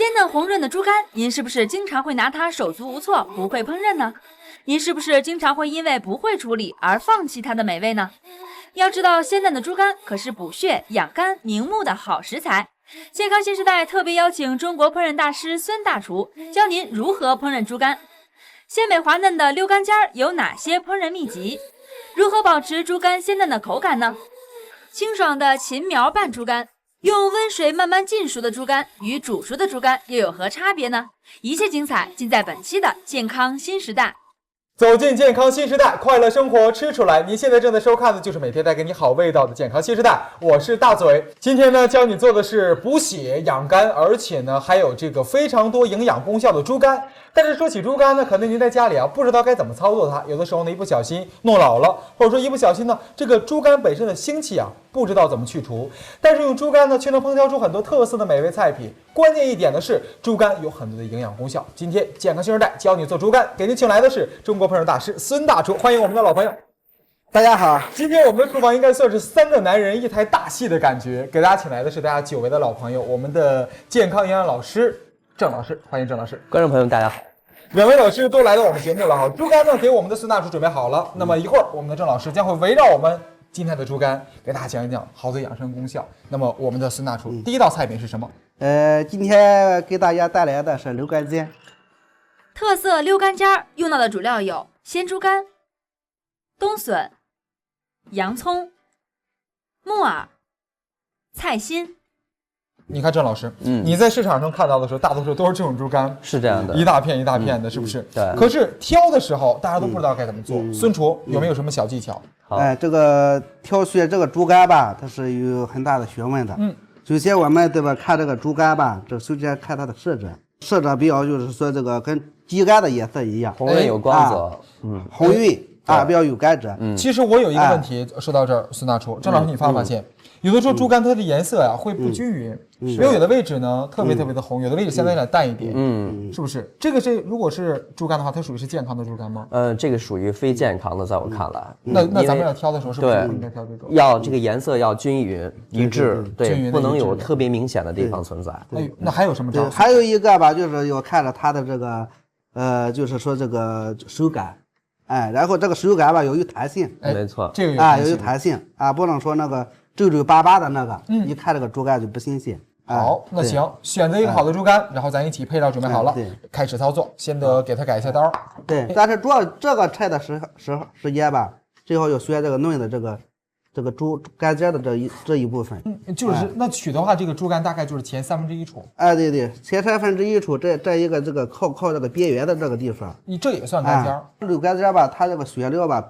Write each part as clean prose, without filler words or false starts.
鲜嫩红润的猪肝，您是不是经常会拿它手足无措，不会烹饪呢？您是不是经常会因为不会处理而放弃它的美味呢？要知道，鲜嫩的猪肝可是补血、养肝、明目的好食材。健康新时代特别邀请中国烹饪大师孙大厨，教您如何烹饪猪肝。鲜美滑嫩的溜肝尖有哪些烹饪秘籍？如何保持猪肝鲜嫩的口感呢？清爽的秦苗拌猪肝，用温水慢慢浸熟的猪肝与煮熟的猪肝又有何差别呢？一切精彩尽在本期的健康新时代。走进健康新时代，快乐生活吃出来。您现在正在收看的就是每天带给你好味道的健康新时代，我是大嘴。今天呢，教你做的是补血养肝，而且呢还有这个非常多营养功效的猪肝。但是说起猪肝呢，可能您在家里不知道该怎么操作它，有的时候呢一不小心弄老了，或者说一不小心呢这个猪肝本身的腥气不知道怎么去除。但是用猪肝呢却能烹调出很多特色的美味菜品。关键一点的是，猪肝有很多的营养功效。今天健康新时代教你做猪肝，给您请来的是中国烹饪大师孙大厨，欢迎我们的老朋友。大家好，今天我们的厨房应该算是三个男人一台大戏的感觉，给大家请来的是大家久违的老朋友，我们的健康营养老师郑老师，欢迎郑老师。观众朋友们大家好。两位老师都来到我们节目了猪肝呢给我们的孙大厨准备好了。那么一会儿我们的郑老师将会围绕我们今天的猪肝给大家讲一讲好的养生功效。那么我们的孙大厨第一道菜品是什么？今天给大家带来的是溜肝尖。特色溜肝尖用到的主料有鲜猪肝、冬笋、洋葱、木耳、菜心。你看郑老师，你在市场上看到的时候，大多数都是这种猪肝，是这样的，一大片一大片的，是不是？对。可是挑的时候，大家都不知道该怎么做。孙厨有没有什么小技巧？这个挑选这个猪肝吧，它是有很大的学问的。首先我们对吧，看这个猪肝吧，这首先看它的色泽，色泽比较就是说这个跟鸡肝的颜色一样，红润有光泽，红晕比较有甘蔗。其实我有一个问题，说到这儿，孙大厨，郑老师你发没发现？有的时候猪肝它的颜色会不均匀，比如有的位置呢特别的红，有的位置相对有点淡一点，是不是？这个是如果是猪肝的话，它属于是健康的猪肝吗？这个属于非健康的，在我看来。那咱们要挑的时候是不是应该挑这种？要这个颜色要均匀一致，对，不能有特别明显的地方存在。那还有什么招？还有一个吧，就是要看着它的这个就是说这个手感，然后这个手感吧有弹性，没错，这个有弹性不能说那个皱皱巴巴的那个，一看这个猪肝就不新鲜。好，那行，选择一个好的猪肝，然后咱一起配料准备好了，开始操作。先得给它改一下刀。对，但是主要这个菜的时间吧，最好要选这个嫩的这个猪肝尖的这一部分。就是那取的话，这个猪肝大概就是前1/3处。对，前1/3处，这一个这个靠这个边缘的这个地方。你这也算肝尖？溜肝尖吧，它这个选料吧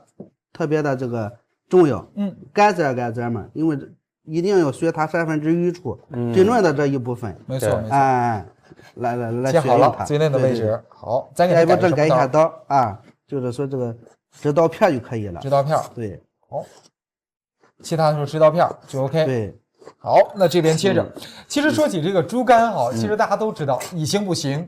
特别的这个重要。肝尖嘛，因为一定要选它1/3处最嫩的这一部分。没错。来切好了最嫩的位置。好，咱给它改一下刀就是说这个直刀片就可以了。直刀片。对。好。其他的时候直刀片就 OK。对。好，那这边切着。其实说起这个猪肝其实大家都知道以形补形。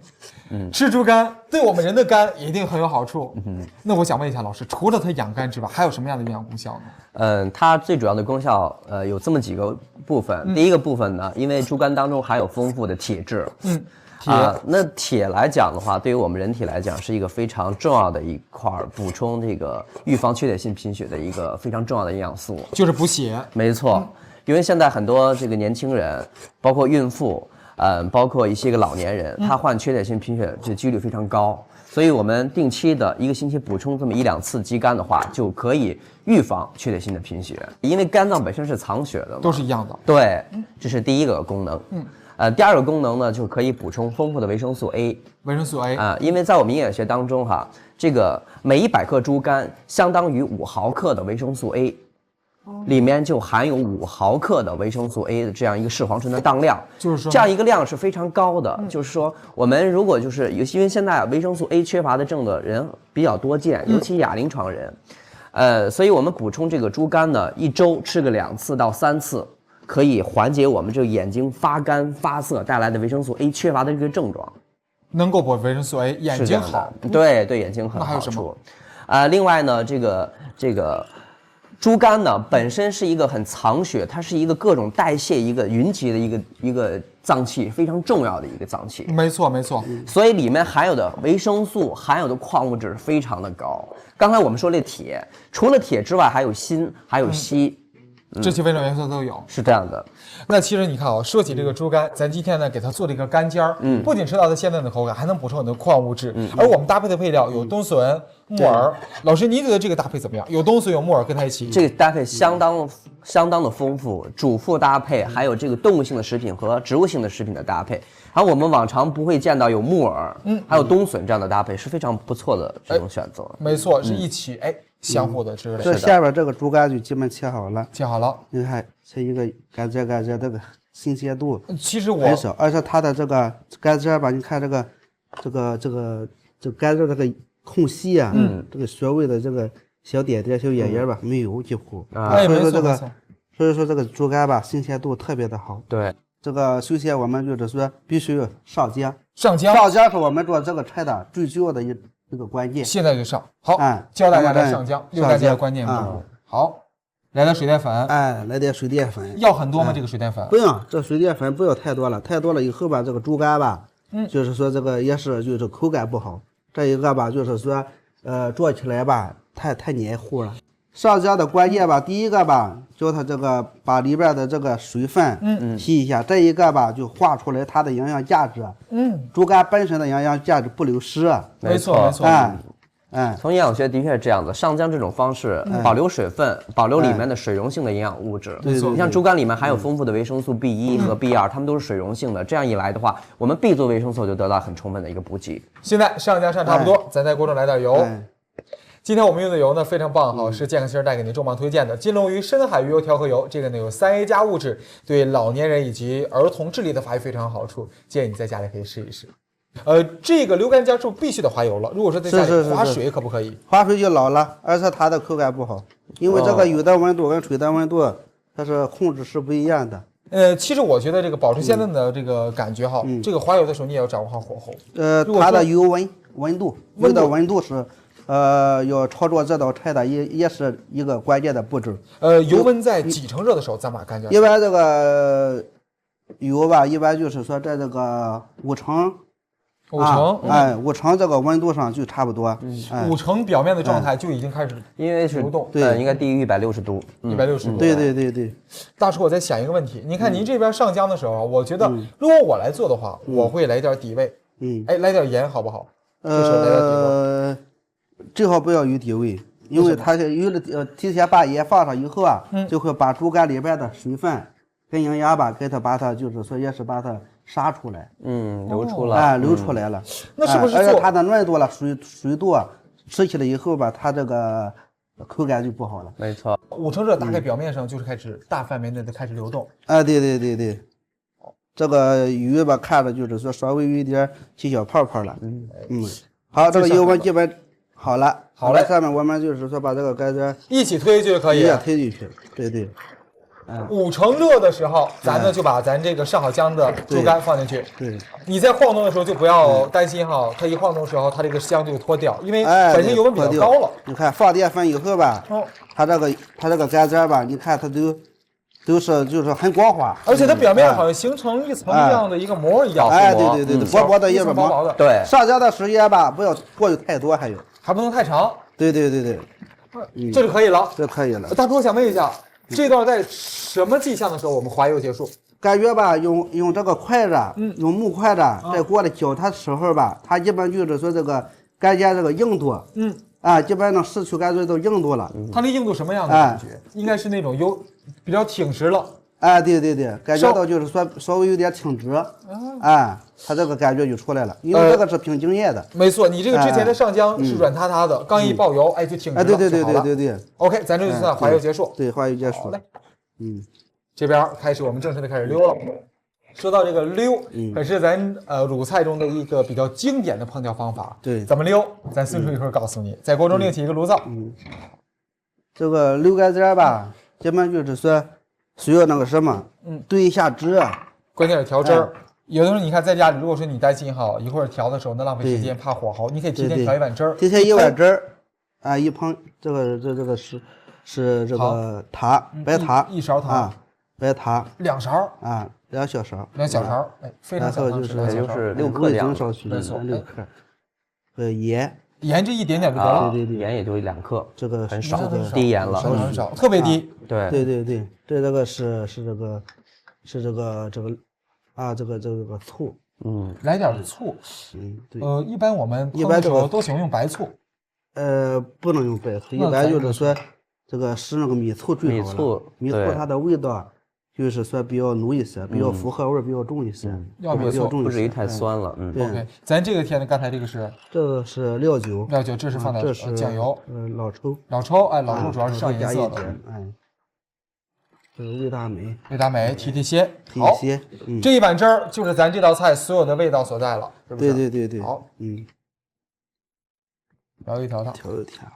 吃猪肝对我们人的肝一定很有好处。那我想问一下老师，除了它养肝之外，还有什么样的营养功效呢？它最主要的功效有这么几个部分。第一个部分呢，因为猪肝当中含有丰富的铁质。那铁来讲的话，对于我们人体来讲是一个非常重要的一块补充这个预防缺铁性贫血的一个非常重要的营养素，就是补血。没错。因为现在很多这个年轻人，包括孕妇，包括一些个老年人，他患缺铁性贫血这几率非常高，所以我们定期的一个星期补充这么1-2次鸡肝的话，就可以预防缺铁性的贫血。因为肝脏本身是藏血的嘛，都是一样的。对，这是第一个功能。第二个功能呢，就可以补充丰富的维生素 A。维生素 A 因为在我们营养学当中这个每100克猪肝相当于5毫克的维生素 A。里面就含有5毫克的维生素 A 的这样一个视黄醇的当量，就是说这样一个量是非常高的。就是说，我们如果就是因为现在维生素 A 缺乏的症的人比较多见，尤其亚临床人，所以我们补充这个猪肝呢，1周吃个2次到3次，可以缓解我们这个眼睛发干发涩带来的维生素 A 缺乏的这个症状。能够补维生素 A， 眼睛好。对，眼睛很好处。那还有什么？另外呢，这个。猪肝呢本身是一个很藏血，它是一个各种代谢一个云集的一个脏器非常重要的一个脏器，没错没错，所以里面含有的维生素、含有的矿物质非常的高。刚才我们说这铁，除了铁之外，还有锌，还有硒，这些微量元素都有。是这样的。那其实你看啊，说起这个猪肝，咱今天呢给它做了一个干尖儿，不仅吃到它鲜嫩的口感，还能补充很多矿物质。而我们搭配的配料有冬笋、木耳。老师，您觉得这个搭配怎么样？有冬笋，有木耳跟它一起，这个搭配相当的丰富，主副搭配，还有这个动物性的食品和植物性的食品的搭配。而我们往常不会见到有木耳，还有冬笋这样的搭配，是非常不错的这种选择。没错，是一起相互的之类这的。下边这个猪肝就基本切好了，切好了。你看切一个干尖，这个新鲜度其实我很少，而且它的这个干尖吧，你看这个干尖这个空隙啊，这个穴位的这个小点点、小眼眼吧，没有几乎。所以说这个，所以说这个猪肝吧，新鲜度特别的好。对，这个首先我们就是说必须上浆，上浆，上浆是我们做这个菜的最主要的一个关键。现在就上。好，教大家来上浆，六大件的关键步骤。好，来点水淀粉。来点水淀粉。要很多吗？这个水淀粉？不用，这水淀粉不要太多了，太多了以后吧，这个猪肝吧，就是说这个也是就是口感不好。这一个吧，就是说做起来吧，太黏糊了。上浆的关键吧，第一个吧，叫它这个把里边的这个水分提一下，这一个吧就化出来它的营养价值。猪肝本身的营养价值不流失。没错没错。从营养学的确是这样子，上浆这种方式保留水分，保留里面的水溶性的营养物质。没错，你像猪肝里面含有丰富的维生素 B1 和 B2，它们都是水溶性的。这样一来的话，我们 B 族维生素就得到很充分的一个补给。现在上浆上差不多，咱在锅中来点油。今天我们用的油呢非常棒哈，是健康新时代给您重磅推荐的金龙鱼深海鱼油调和油。这个呢有3A 加物质，对老年人以及儿童智力的发育非常有好处，建议你在家里可以试一试。这个溜干浆是不是必须得滑油了？如果说在家里滑水可不可以？滑水就老了，而且它的口感不好，因为这个油的温度跟水的温度它是控制是不一样的。其实我觉得这个保持鲜嫩的这个感觉哈，这个滑油的时候你也要掌握好火候。它的油温度的温度是要操作这道菜的也是一个关键的步骤。油温在几成热的时候咱把干浆？一般这个油吧，一般就是说在这个5成。5成这个温度上就差不多。5成表面的状态就已经开始，因为是流动，对，应该低于160度，160度。对。大叔，我在想一个问题，你看您这边上浆的时候啊，我觉得如果我来做的话，我会来点底味，来点盐好不好？最好不要有底味，因为它有了提前把盐放上以后啊，就会把猪肝里边的水分跟营养吧，把它就是说也是把它杀出来，流出了，流出来了。那是不是？而且它的嫩度了，水度啊，吃起来以后吧，它这个口感就不好了。没错，5成热打开表面上就是开始大范围内的开始流动。对。这个鱼吧，看着就是说稍微有一点起小泡泡了。好，这个油温基本好了。好嘞，下面我们就是说把这个干尖一起推就可以，推进去。对。5成热的时候，咱呢就把咱这个上好浆的猪肝放进去。对，你在晃动的时候就不要担心哈，它一晃动的时候，它这个浆就脱掉，因为本身油温比较高了。你看放淀粉以后吧，它这个干尖吧，你看它都是就是很光滑，而且它表面好像形成一层一样的一个膜一样。对，薄薄的一层膜。对，上浆的时间吧，不要过于太多，还不能太长。对，这就可以了。这可以了。大哥，我想问一下，这段在什么迹象的时候我们滑油结束？感觉吧，用这个筷子，用木筷子在锅里搅它的时候吧，它基本就是说这个干尖这个硬度，基本能失去干脆都硬度了。它的硬度什么样的感觉？应该是那种比较挺直了。对，感觉到就是说稍微有点挺直，它这个感觉就出来了，因为这个是凭经验的。没错，你这个之前的上浆是软塌塌的，刚一爆油，就挺直了。对。OK， 咱这就算滑油结束。对，滑油结束。好嘞。这边我们正式的开始溜了。说到这个溜，可是咱鲁菜中的一个比较经典的烹调方法。对，怎么溜？咱孙叔一会儿告诉你。在锅中另起一个炉灶。这个溜干尖吧，基本就是说需要那个什么，兑一下汁，关键是调汁儿。有的时候你看在家里，如果说你担心哈，一会儿调的时候那浪费时间，怕火候，你可以提前调一碗汁儿。提前1碗汁儿，一盆这个是这个糖，白糖1勺糖，白糖2勺2小勺，2小勺，哎，非常小然后就是2小勺就是6克味量增少许没错6克，盐，盐这一点点就得了，对对，盐也就2克，这个很少这个低盐了。很少，特别低。对对，这个是这个醋，来点醋，对，一般我们一般这个烹的时候都喜欢用白醋，不能用白醋，一般就是说这个是那个米醋最好了。米醋它的味道就是说比较浓一些，比较复合味比较重一些，要米醋不至于太酸了。OK，咱这个添的刚才这个是这个是料酒，这是放的这是酱油，老抽，老抽，哎，老抽主要是上颜色的，哎，这个味达美，味达美提鲜，提好，鲜，这一碗汁儿就是咱这道菜所有的味道所在了，是不是？对，好，调一调，调一调，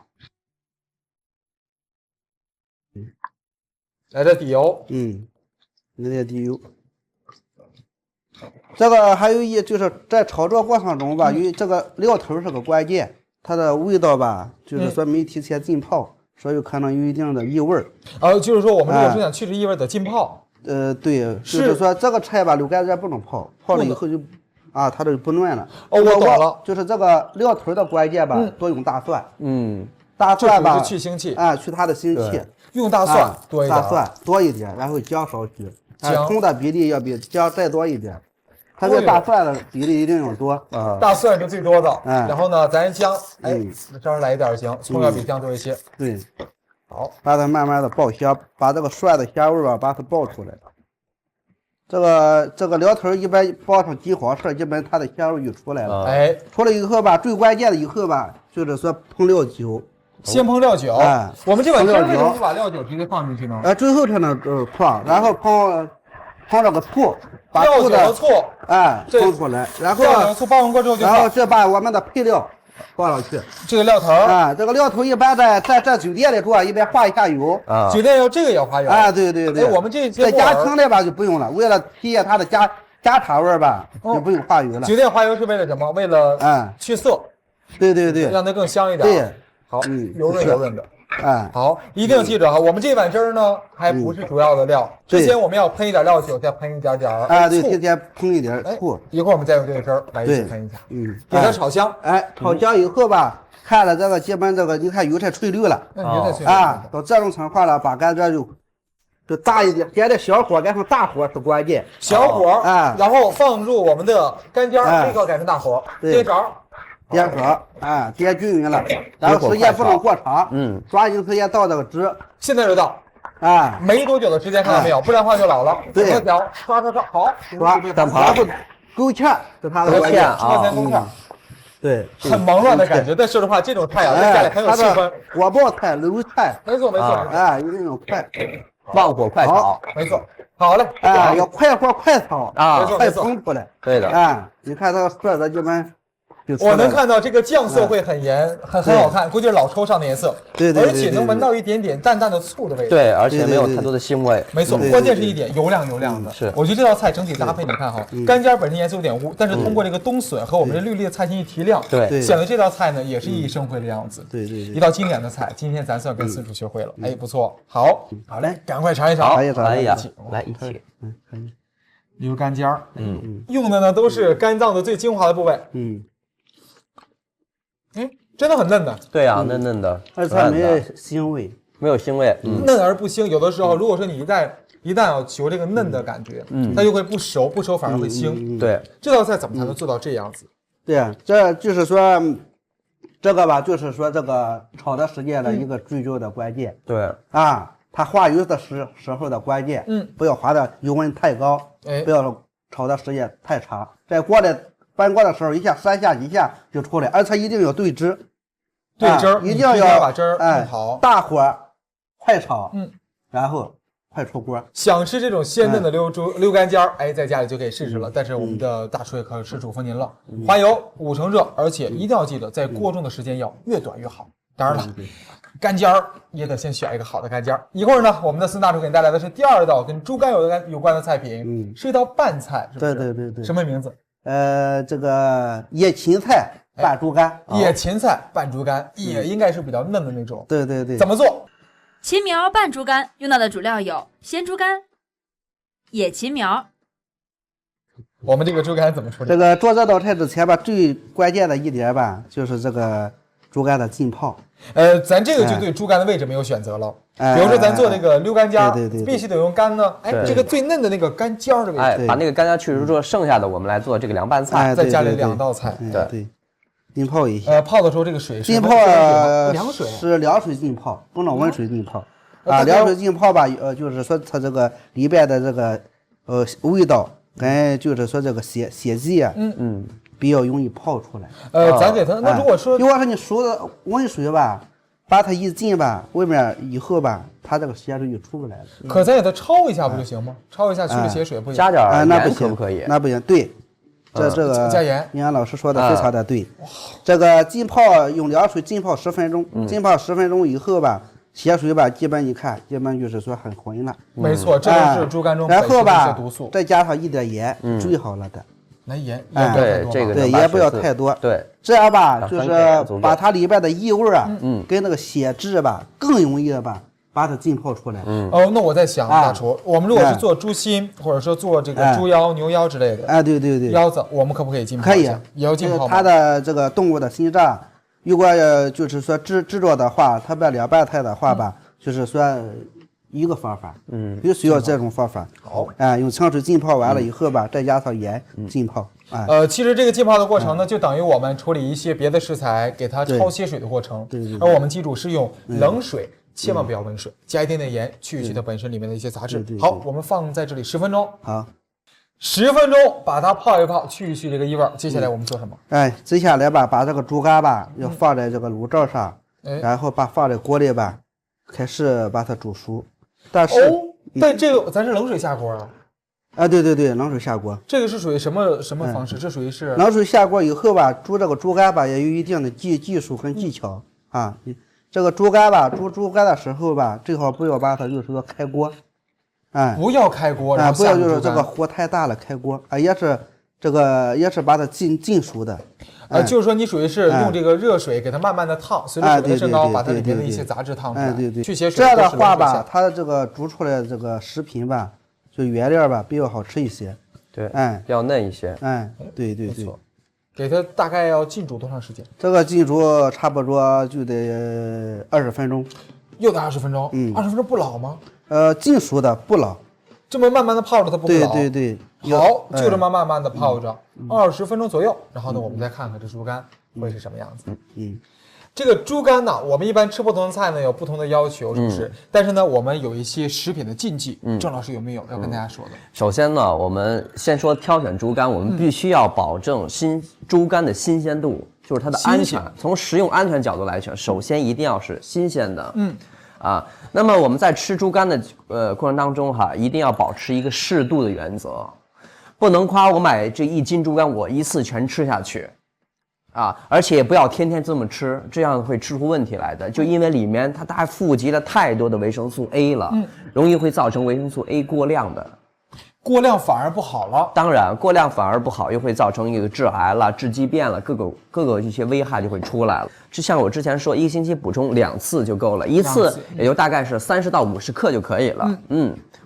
来这底油，来点底油。这个还有就是在炒作过程中吧，因为这个料头是个关键，它的味道吧，就是说没提前浸泡，所以可能有一定的异味儿。就是说我们如果是想去除异味的浸泡，对，就是说这个菜吧，柳干尖不能泡，泡了以后就它就不嫩了。我懂了，就是这个料头的关键吧，多用大蒜。大这蒜吧，是去腥气去它的腥气。用大蒜多一点，大蒜多一点，然后姜少许，姜葱的比例要比姜再多一点，它这大蒜的比例一定要多。大蒜是最多的，然后呢，咱姜，这儿来一点行，葱要比姜多一些。对，好，把它慢慢的爆香，把这个蒜的香味吧，把它爆出来。这个料头一般爆成金黄色，一般它的香味就出来了。哎，出来以后吧，最关键的以后吧，就是说烹料酒。先烹料酒，我们这碗汁为什么不把料酒直接放进去呢？最后才能放，然后烹这个醋，把料酒醋的醋，烹出来，然后料酒醋爆完锅之后就放，然后再把我们的配料放上去。这个料头这个料头一般在酒店里做，一般画一下油。酒店要这个也花油对。我们这在家庭里吧就不用了，为了体现它的家常味吧，就不用花油了。酒店花油是为了什么？为了去色。对，让它更香一点。对。好，油润的，好，一定记着哈，我们这碗汁儿呢还不是主要的料，之前我们要喷一点料酒，再喷一点对，提前喷一点醋，一会儿我们再用这个汁儿来一起喷一下，给它炒香，炒香以后吧，看了这个基本这个你看油菜翠绿了，到这种情况了，把干这就大一点，点的小火改成大火是关键，小火然后放入我们的干尖儿，立刻改成大火，颠勺。颠勺，颠均匀了，然后时间不能过长，抓紧时间倒这个汁，现在就倒，没多久的时间，看到没有？不然的话就老了。对，调，刷，好，刷，蛋黄，然后勾芡是它的关键勾芡，对，很忙乱的感觉。但说实话，这种菜在家里很有气氛。火爆菜、溜菜，没错，一定要快，旺火快炒，没错。好嘞，要快火快炒快烹出来。对的，你看这个色泽基本。我能看到这个酱色会很盐，很好看，估计是老抽上的颜色。对，而且能闻到一点点淡淡的醋的味道。对，而且没有太多的腥味。没错，关键是一点油亮的。是，我觉得这道菜整体搭配，你看哈，干尖本身颜色有点污，但是通过这个冬笋和我们这绿绿的菜心一提亮，对，显得这道菜呢也是熠熠生辉的样子。对，一道经典的菜，今天咱算跟私厨学会了，哎，不错，好嘞，赶快尝一尝。哎呀，来一起，可以。牛干尖儿，用的呢都是肝脏的最精华的部位，真的很嫩的。对啊，嫩的，而且没有腥味，嫩而不腥。有的时候，如果说你一旦要求这个嫩的感觉，它就会不熟反而会腥。对，这道菜怎么才能做到这样子？对啊，这就是说，这个吧，就是说这个炒的时间的一个最重要的关键。对它化油的时候的关键，不要化的油温太高，不要炒的时间太长，在锅里翻锅的时候，一下3下几下就出来，而且一定要对汁，一定要把汁儿弄好，大火快炒，然后快出锅。想吃这种鲜嫩的溜干尖儿，在家里就可以试试了。但是我们的大厨也可是嘱咐您了，花油5成热，而且一定要记得在锅中的时间要越短越好。当然了，干尖儿也得先选一个好的干尖儿。一会儿呢，我们的孙大厨给你带来的是第2道跟猪肝有关的菜品，是一道拌菜，是不是？对。什么名字？这个野芹菜拌猪肝。野芹菜拌猪肝也应该是比较嫩的那种。对。怎么做？芹苗拌猪肝用到的主料有鲜猪肝、野芹苗、我们这个猪肝怎么处理？这个做这道菜之前吧，最关键的一点吧，就是这个猪肝的浸泡。咱这个就对猪肝的位置没有选择了。哎比如说咱做那个溜肝尖儿，对必须得用肝呢。哎，对这个最嫩的那个肝尖儿的位置，哎，把那个干姜去除之后，剩下的我们来做这个凉拌菜。哎，再加对2道菜。对对，浸泡一下。泡的时候这个水是浸泡凉水，是凉水浸泡，不能温水浸泡。啊，凉水浸泡吧，就是说它这个里边的这个味道跟就是说这个血迹啊，比较容易泡出来。咱给它那如果说如果说你熟的温水吧，把它一浸吧，外面以后吧，它这个血水就出不来了。可咱给它焯一下不就行吗？焯一下去了血水不行？加点啊，那不行，盐可不可以？那不行，对。这个加盐，营养老师说的非常的对。这个浸泡用凉水浸泡10分钟，浸泡10分钟以后吧，血水吧，基本你看，基本就是说很浑了。没错，这就是猪肝中然后吧的一些毒素，再加上一点盐，最好了的。那盐对这个对，也不要太多。对，这样吧，就2-3克是把它里边的异味啊，跟那个血质吧，更容易吧把它浸泡出来。那我在想，大厨，我们如果是做猪心，或者说做这个猪腰、牛腰之类的，哎，对，腰子，我们可不可以浸泡？可以，也要浸泡吗？它的这个动物的心脏，如果就是说制作的话，特别凉拌菜的话吧，就是说一个方法，必须要这种方法。好，用清水浸泡完了以后吧，再加上盐浸泡。其实这个浸泡的过程呢，就等于我们处理一些别的食材，给它焯血水的过程。对。而我们记住是用冷水，千万不要温水，加一点点盐，去它本身里面的一些杂质。好，我们放在这里10分钟。好，10分钟把它泡一泡，去这个异味。接下来我们做什么？接下来吧，把这个猪肝吧要放在这个炉灶上，然后放在锅里吧，开始把它煮熟。但这个咱是冷水下锅啊？对，冷水下锅。这个是属于什么方式？这属于是冷水下锅以后吧，煮这个猪肝吧也有一定的技术跟技巧啊。这个猪肝吧，煮猪肝的时候吧，最好不要把它就是说开锅，不要开锅，然后不要就是这个火太大了开锅啊，也是把它浸熟的。就是说你属于是用这个热水给它慢慢的烫，随着水温升高，把它里面的一些杂质烫出来。对，去血水。这样的话吧，它这个煮出来这个食品吧，就原料吧比较好吃一些。对，比较嫩一些。对。没错。给它大概要浸煮多长时间？这个浸煮差不多就得20分钟。又得20分钟？20分钟不老吗？浸熟的不老。这么慢慢的泡着它不会老。对。好，就这么慢慢的泡着，20分钟左右，然后呢，我们再看看这猪肝会是什么样子。这个猪肝呢，我们一般吃不同的菜呢有不同的要求，是不是？但是呢，我们有一些食品的禁忌，郑老师有没有要跟大家说的？首先呢，我们先说挑选猪肝，我们必须要保证猪肝的新鲜度，就是它的安全。从食用安全角度来讲，首先一定要是新鲜的。那么我们在吃猪肝的过程当中一定要保持一个适度的原则，不能夸我买这1斤猪肝我一次全吃下去。而且也不要天天这么吃，这样会吃出问题来的。就因为里面它还富集了太多的维生素 A 了，容易会造成维生素 A 过量的。过量反而不好了。当然，过量反而不好，又会造成一个致癌了、致畸变了，各个一些危害就会出来了。就像我之前说，1个星期补充2次就够了，一次也就大概是30到50克就可以了。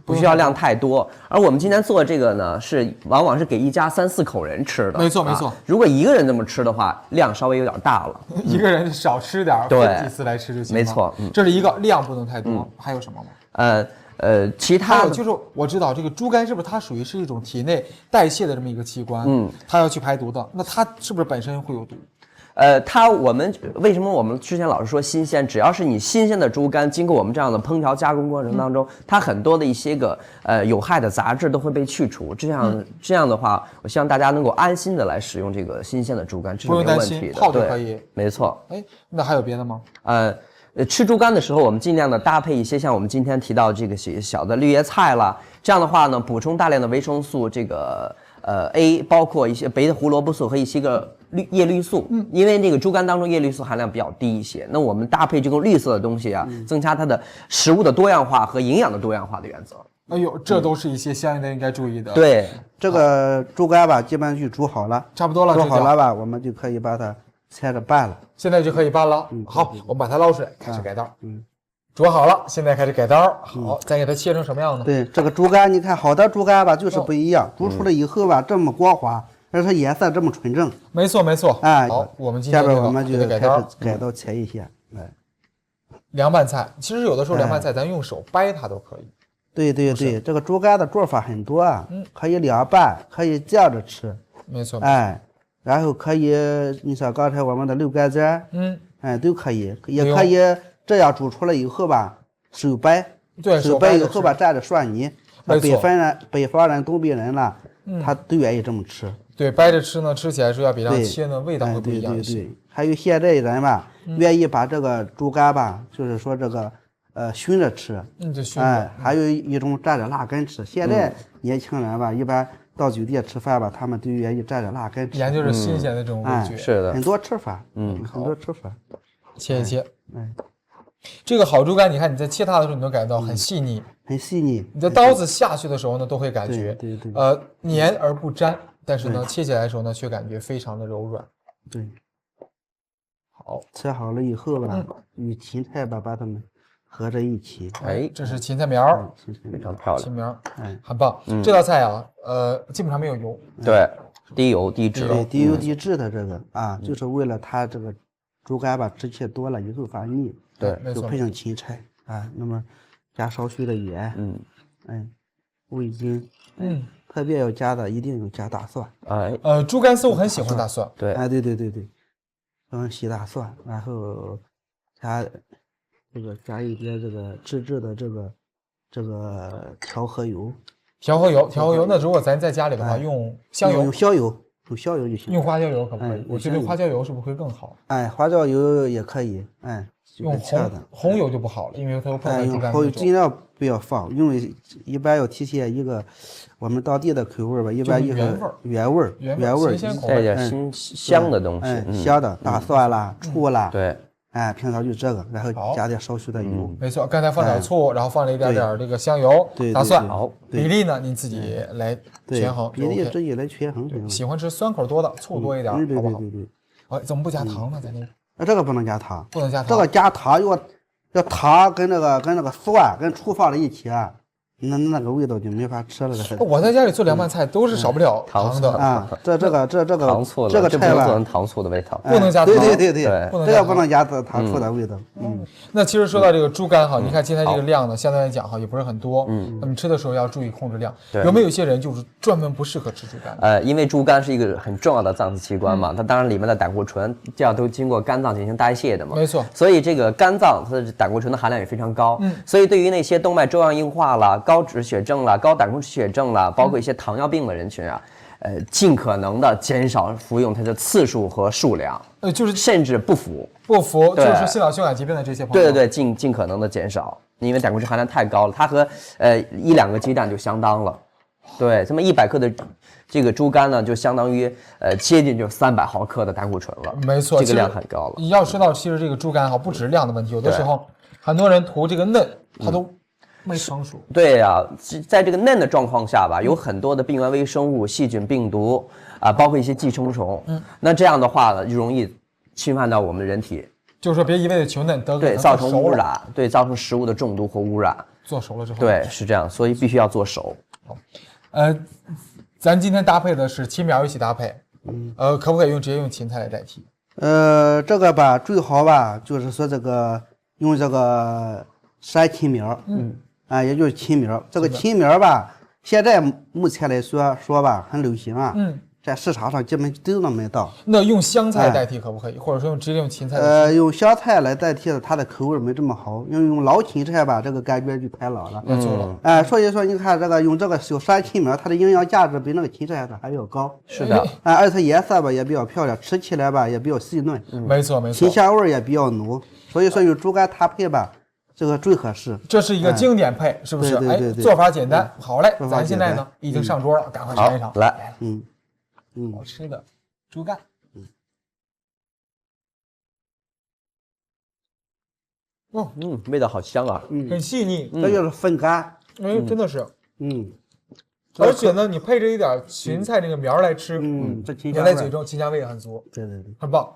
不需要量太多。而我们今天做这个呢，往往是给一家3、4口人吃的。没错。如果一个人这么吃的话，量稍微有点大了。一个人少吃点，分几次来吃就行了。没错，这是一个量不能太多。还有什么吗？其他的就是我知道这个猪肝是不是它属于是一种体内代谢的这么一个器官？它要去排毒的，那它是不是本身会有毒？为什么我们之前老是说新鲜？只要是你新鲜的猪肝，经过我们这样的烹调加工过程当中，它很多的一些个有害的杂质都会被去除。这样的话，我希望大家能够安心的来使用这个新鲜的猪肝，这是没有问题的。泡就可以。没错。那还有别的吗？吃猪肝的时候，我们尽量的搭配一些像我们今天提到这个小的绿叶菜啦，这样的话呢，补充大量的维生素A， 包括一些白的胡萝卜素和一些个叶绿素。因为这个猪肝当中叶绿素含量比较低一些，那我们搭配这个绿色的东西增加它的食物的多样化和营养的多样化的原则。这都是一些相应的应该注意的。对，这个猪肝吧，基本上就煮好了，差不多了。煮好了吧，我们就可以把它切着拌了。现在就可以拌了。好，我们把它捞出来，开始改道。煮好了，现在开始改刀。好，再给它切成什么样呢？对，这个猪肝，你看好的猪肝吧，就是不一样，煮出来以后吧，这么光滑，而且颜色这么纯正。没错没错。哎，好，我们今下天边我们就改刀，改刀切一下。哎，凉拌菜，其实有的时候凉拌菜咱用手掰它都可以。对对对，这个猪肝的做法很多啊，可以凉拌，可以酱着吃。没错。哎，然后可以，你像刚才我们的溜肝汁，哎，都可以，也可以这样煮出来以后吧，手掰，对，手掰以后吧，蘸着蒜泥。没错。北方人、东北人啦，他都愿意这么吃。对，掰着吃呢，吃起来是要比这样切呢味道会不一样一些。对，还有现在人吧，愿意把这个猪肝吧，就是说这个熏着吃。就熏着。哎，还有一种蘸着辣根吃。现在年轻人吧，一般到酒店吃饭吧，他们都愿意蘸着辣根吃。研究着新鲜的这种味觉。是的，很多吃法，很多吃法。切一切。这个好猪肝，你看你在切它的时候，你能感觉到很细腻，很细腻。你的刀子下去的时候呢，都会感觉对，黏而不粘，但是呢，切起来的时候呢，却感觉非常的柔软。对，好，切好了以后吧，与芹菜吧把它们合在一起。哎，这是芹菜苗，非常漂亮，芹苗，哎，很棒。这道菜啊，基本上没有油，对，低油低脂，对，低油低脂的这个啊，就是为了它这个猪肝吧，吃起多了以后发腻。对，没错。就配上芹菜啊，那么加少许的盐，味精，特别要加的一定要加大蒜。哎，猪肝似乎很喜欢大蒜。对，哎，对，洗大蒜，然后加一点这个自制的这个调和油。调和油，那如果咱在家里的话，用香油，用香油就行。用花椒油可不可以？我觉得花椒油是不是会更好？哎，花椒油也可以，用红油就不好了，因为它会碰到猪肝。用尽量不要放，因为一般要体现一个我们当地的口味吧，一般一个原味，带点香的东西，香的大蒜啦、醋啦，对，哎，平常就这个，然后加点少许的油。没错，刚才放点醋，然后放了一点这个香油、大蒜。好，比例呢，您自己来权衡。比例自己来权衡。喜欢吃酸口多的，醋多一点，好不好？对。哎，怎么不加糖呢？咱这这个不能加糖，不能加糖。这个加糖要糖跟那个蒜跟醋放在一起啊，那个味道就没法吃了。我在家里做凉拌菜都是少不了糖的啊。这个糖醋这个菜吧，做成糖醋的味道，不能加糖。对，这个不能加糖醋的味道。那其实说到这个猪肝哈，你看今天这个量呢，相对来讲哈也不是很多。那么吃的时候要注意控制量。有没有一些人就是专门不适合吃猪肝？因为猪肝是一个很重要的脏器官嘛，它当然里面的胆固醇这样都经过肝脏进行代谢的嘛。没错。所以这个肝脏它的胆固醇的含量也非常高。所以对于那些动脉粥样硬化啦、高脂血症啦、高胆固醇血症啦，包括一些糖尿病的人群啊，尽可能的减少服用它的次数和数量，就是甚至不服，就是心脑血管疾病的这些朋友。对，尽可能的减少，因为胆固醇含量太高了，它和1-2个鸡蛋就相当了。对，这么100克的这个猪肝呢，就相当于接近就300毫克的胆固醇了。没错，这个量很高了。你要说到其实这个猪肝哈，不只是量的问题，有的时候很多人图这个嫩，它都没成熟。对呀，在这个嫩的状况下吧，有很多的病原微生物、细菌、病毒啊，包括一些寄生虫。那这样的话呢，就容易侵犯到我们人体。就是说，别一味的求嫩，对，造成污染，对，造成食物的中毒和污染。做熟了之后，对，是这样，所以必须要做熟。咱今天搭配的是青苗一起搭配，可不可以直接用芹菜来代替？这个吧，最好吧，就是说用这个山青苗，也就是青苗。这个青苗吧，现在目前来说吧，很流行啊，在市场上基本都能买到。那用香菜代替可不可以？或者说直接用芹菜？用香菜来代替的，它的口味没这么好。因为用老芹菜吧，这个感觉就太老了。所以说你看用这个小山青苗，它的营养价值比那个芹菜还要高。是的，而且颜色吧也比较漂亮，吃起来吧也比较细嫩。没错，清香味也比较浓。所以说用猪肝搭配吧，这个最合适。这是一个经典配，是不是？对，做法简单。好嘞，咱现在呢已经上桌了，赶快尝一尝。来，好吃的猪肝。味道好香啊，很细腻，这就是风干。真的是，而且呢，你配着一点芹菜这个苗来吃，这芹咬在嘴中，芹香味也很足，对，很棒。